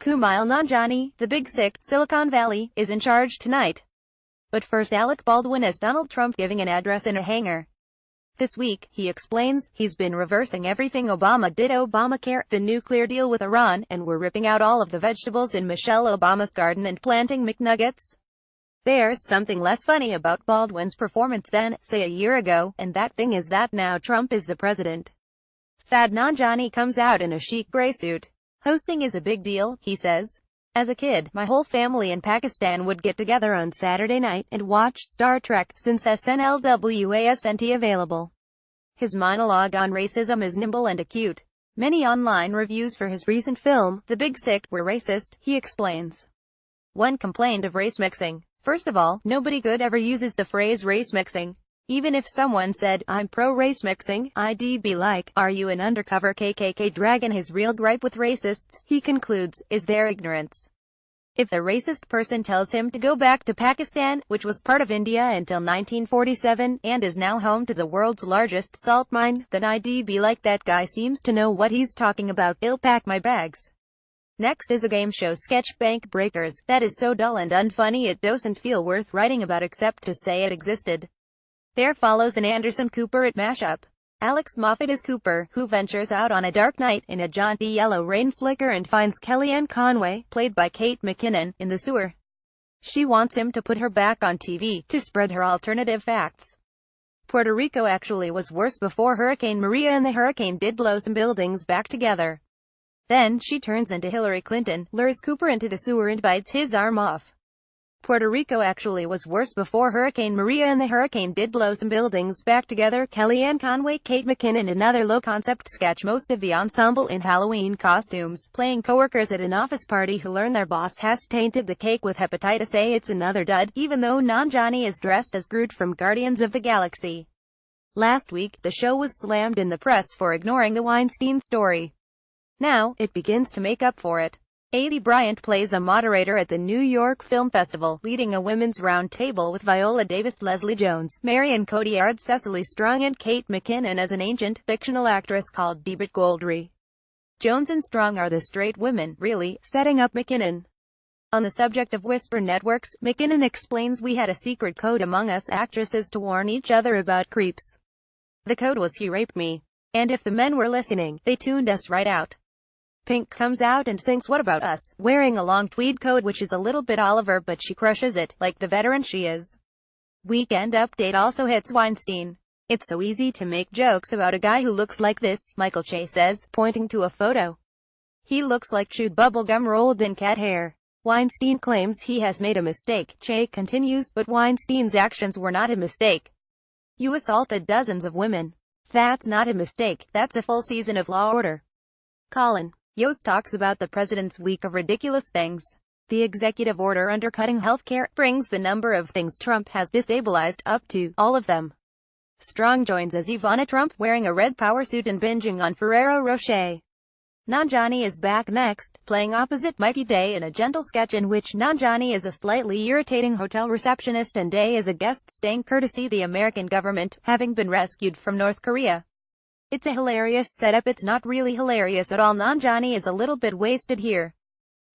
Kumail Nanjiani, the big sick, Silicon Valley, is in charge tonight. But first, Alec Baldwin as Donald Trump giving an address in a hangar. This week, he explains, he's been reversing everything Obama did: Obamacare, the nuclear deal with Iran, and we're ripping out all of the vegetables in Michelle Obama's garden and planting McNuggets. There's something less funny about Baldwin's performance than, say, a year ago, and that thing is that now Trump is the president. Sad Nanjiani comes out in a chic gray suit. Hosting is a big deal, he says. As a kid, my whole family in Pakistan would get together on Saturday night and watch Star Trek, since SNL wasn't available. His monologue on racism is nimble and acute. Many online reviews for his recent film, The Big Sick, were racist, he explains. One complained of race mixing. First of all, nobody good ever uses the phrase race mixing. Even if someone said, "I'm pro-race mixing," I'd be like, "Are you an undercover KKK dragon?" His real gripe with racists, he concludes, is their ignorance. If the racist person tells him to go back to Pakistan, which was part of India until 1947, and is now home to the world's largest salt mine, then I'd be like, that guy seems to know what he's talking about, I'll pack my bags. Next is a game show sketch, Bank Breakers, that is so dull and unfunny it doesn't feel worth writing about except to say it existed. There follows an Anderson Cooper mashup. Alex Moffat is Cooper, who ventures out on a dark night in a jaunty yellow rain slicker and finds Kellyanne Conway, played by Kate McKinnon, in the sewer. She wants him to put her back on TV, to spread her alternative facts. Puerto Rico actually was worse before Hurricane Maria, and the hurricane did blow some buildings back together. Then, she turns into Hillary Clinton, lures Cooper into the sewer and bites his arm off. Puerto Rico actually was worse before Hurricane Maria, and the hurricane did blow some buildings back together. Kellyanne Conway, Kate McKinnon. Another low-concept sketch, most of the ensemble in Halloween costumes, playing coworkers at an office party who learn their boss has tainted the cake with hepatitis A. It's another dud, even though Nanjiani is dressed as Groot from Guardians of the Galaxy. Last week, the show was slammed in the press for ignoring the Weinstein story. Now, it begins to make up for it. Aidy Bryant plays a moderator at the New York Film Festival, leading a women's round table with Viola Davis, Leslie Jones, Marion Cotillard, Cecily Strong, and Kate McKinnon as an ancient, fictional actress called Deebit Goldry. Jones and Strong are the straight women, really, setting up McKinnon. On the subject of whisper networks, McKinnon explains, "We had a secret code among us actresses to warn each other about creeps. The code was he raped me. And if the men were listening, they tuned us right out." Pink comes out and sings "What About Us," wearing a long tweed coat which is a little bit Oliver, but she crushes it, like the veteran she is. Weekend Update also hits Weinstein. "It's so easy to make jokes about a guy who looks like this," Michael Che says, pointing to a photo. "He looks like chewed bubblegum rolled in cat hair." Weinstein claims he has made a mistake. Che continues, "But Weinstein's actions were not a mistake. You assaulted dozens of women. That's not a mistake, that's a full season of Law Order." Colin Yost talks about the president's week of ridiculous things. The executive order undercutting healthcare brings the number of things Trump has destabilized up to all of them. Strong joins as Ivana Trump, wearing a red power suit and binging on Ferrero Rocher. Nanjiani is back next, playing opposite Mikey Day in a gentle sketch in which Nanjiani is a slightly irritating hotel receptionist and Day is a guest staying courtesy the American government, having been rescued from North Korea. It's a hilarious setup. It's not really hilarious at all. Nanjiani is a little bit wasted here.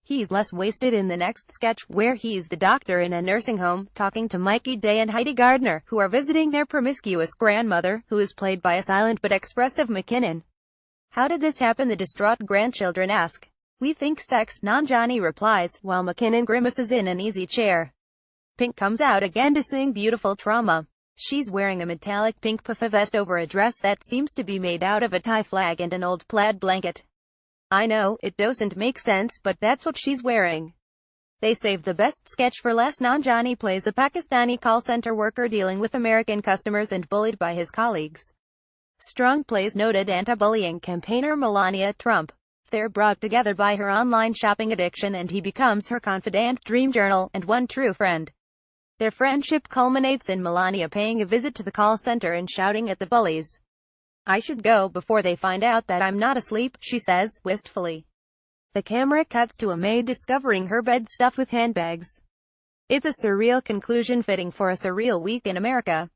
He's less wasted in the next sketch, where he's the doctor in a nursing home, talking to Mikey Day and Heidi Gardner, who are visiting their promiscuous grandmother, who is played by a silent but expressive McKinnon. "How did this happen?" the distraught grandchildren ask. "We think sex," Nanjiani replies, while McKinnon grimaces in an easy chair. Pink comes out again to sing "Beautiful Trauma." She's wearing a metallic pink puffy vest over a dress that seems to be made out of a Thai flag and an old plaid blanket. I know, it doesn't make sense, but that's what she's wearing. They save the best sketch for last. Nanjiani plays a Pakistani call center worker dealing with American customers and bullied by his colleagues. Strong plays noted anti-bullying campaigner Melania Trump. They're brought together by her online shopping addiction, and he becomes her confidant, dream journal, and one true friend. Their friendship culminates in Melania paying a visit to the call center and shouting at the bullies. "I should go before they find out that I'm not asleep," she says, wistfully. The camera cuts to a maid discovering her bed stuffed with handbags. It's a surreal conclusion fitting for a surreal week in America.